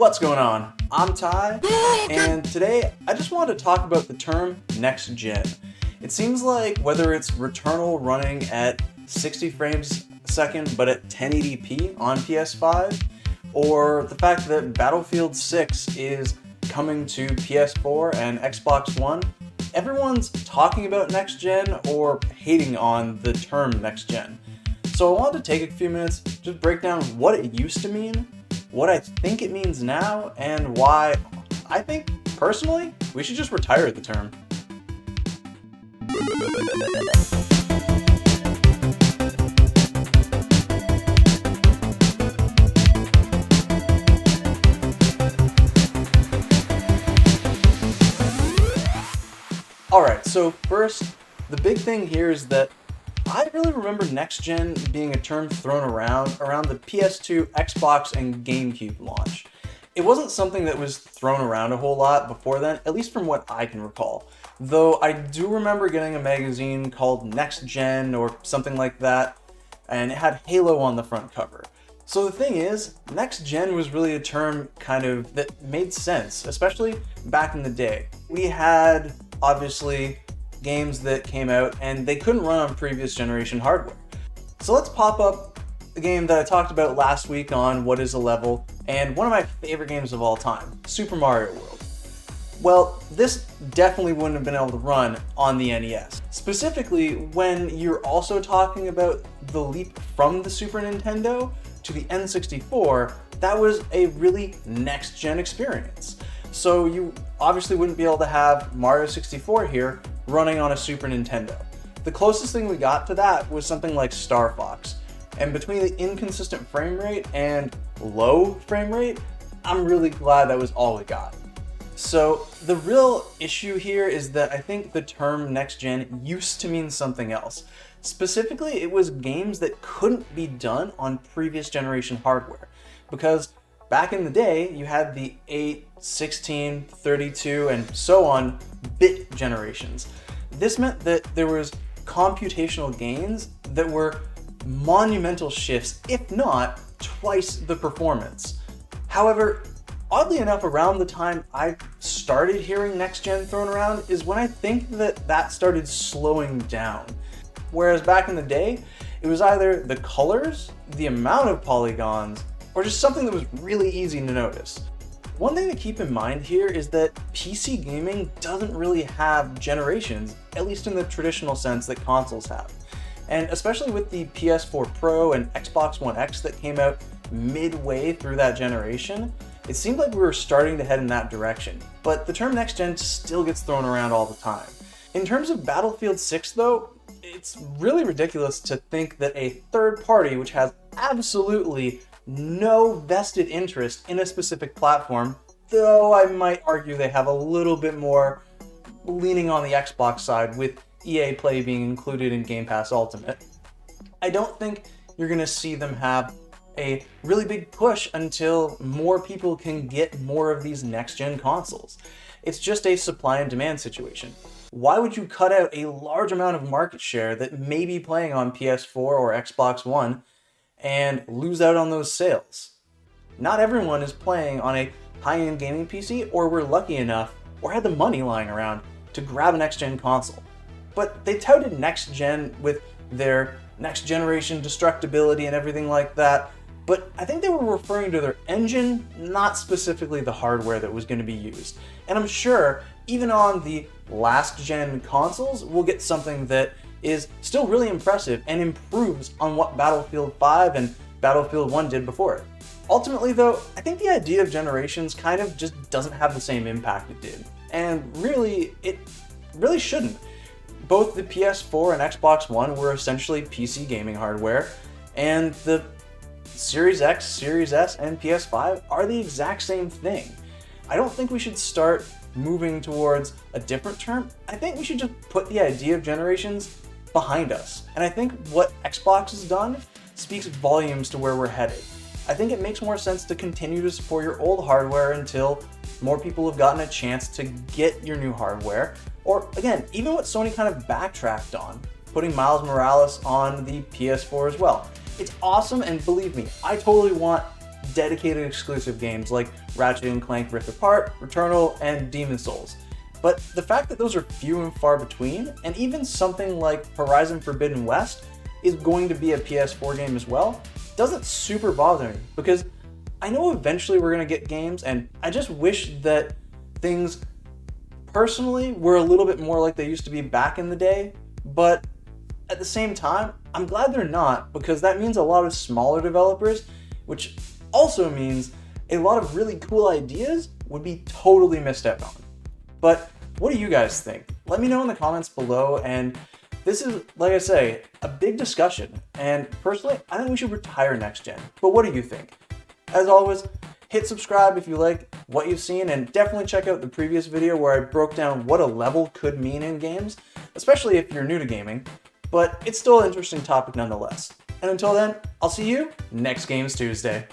What's going on? I'm Ty, and today I just wanted to talk about the term next-gen. It seems like whether it's Returnal running at 60 frames a second but at 1080p on PS5, or the fact that Battlefield 6 is coming to PS4 and Xbox One, everyone's talking about next-gen or hating on the term next-gen. So I wanted to take a few minutes, just break down what it used to mean, what I think it means now, and why I think, personally, we should just retire the term. Alright, so first, the big thing here is that I really remember next-gen being a term thrown around the PS2, Xbox, and GameCube launch. It wasn't something that was thrown around a whole lot before then, at least from what I can recall. Though I do remember getting a magazine called NextGen or something like that, and it had Halo on the front cover. So the thing is, next-gen was really a term that made sense, especially back in the day. We had, obviously, games that came out and they couldn't run on previous generation hardware. So let's pop up the game that I talked about last week on What is a Level, and one of my favorite games of all time, Super Mario World. Well, this definitely wouldn't have been able to run on the NES. Specifically, when you're also talking about the leap from the Super Nintendo to the N64, that was a really next-gen experience. So you obviously wouldn't be able to have Mario 64 here running on a Super Nintendo. The closest thing we got to that was something like Star Fox. And between the inconsistent frame rate and low frame rate, I'm really glad that was all we got. So the real issue here is that I think the term next-gen used to mean something else. Specifically, it was games that couldn't be done on previous generation hardware. Because back in the day, you had the 8, 16, 32, and so on bit generations. This meant that there was computational gains that were monumental shifts, if not twice the performance. However, oddly enough, around the time I started hearing next-gen thrown around is when I think that started slowing down. Whereas back in the day, it was either the colors, the amount of polygons, or just something that was really easy to notice. One thing to keep in mind here is that PC gaming doesn't really have generations, at least in the traditional sense that consoles have. And especially with the PS4 Pro and Xbox One X that came out midway through that generation, it seemed like we were starting to head in that direction. But the term next-gen still gets thrown around all the time. In terms of Battlefield 6 though, it's really ridiculous to think that a third party which has absolutely no vested interest in a specific platform, though I might argue they have a little bit more leaning on the Xbox side with EA Play being included in Game Pass Ultimate. I don't think you're going to see them have a really big push until more people can get more of these next-gen consoles. It's just a supply and demand situation. Why would you cut out a large amount of market share that may be playing on PS4 or Xbox One and lose out on those sales? Not everyone is playing on a high-end gaming PC, or were lucky enough or had the money lying around to grab a next-gen console. But they touted next-gen with their next-generation destructibility and everything like that, but I think they were referring to their engine, not specifically the hardware that was going to be used. And I'm sure even on the last-gen consoles, we'll get something that is still really impressive and improves on what Battlefield 5 and Battlefield 1 did before it. Ultimately though, I think the idea of generations kind of just doesn't have the same impact it did. And really, it really shouldn't. Both the PS4 and Xbox One were essentially PC gaming hardware, and the Series X, Series S, and PS5 are the exact same thing. I don't think we should start moving towards a different term. I think we should just put the idea of generations behind us. And I think what Xbox has done speaks volumes to where we're headed. I think it makes more sense to continue to support your old hardware until more people have gotten a chance to get your new hardware. Or again, even what Sony kind of backtracked on, putting Miles Morales on the PS4 as well. It's awesome, and believe me, I totally want dedicated exclusive games like Ratchet & Clank Rift Apart, Returnal, and Demon's Souls. But the fact that those are few and far between, and even something like Horizon Forbidden West is going to be a PS4 game as well, doesn't super bother me, because I know eventually we're going to get games, and I just wish that things personally were a little bit more like they used to be back in the day, but at the same time, I'm glad they're not, because that means a lot of smaller developers, which also means a lot of really cool ideas would be totally missed out on. But what do you guys think? Let me know in the comments below, and this is, like I say, a big discussion, and personally, I think we should retire NextGen. But what do you think? As always, hit subscribe if you like what you've seen, and definitely check out the previous video where I broke down what a level could mean in games, especially if you're new to gaming, but it's still an interesting topic nonetheless. And until then, I'll see you next Games Tuesday.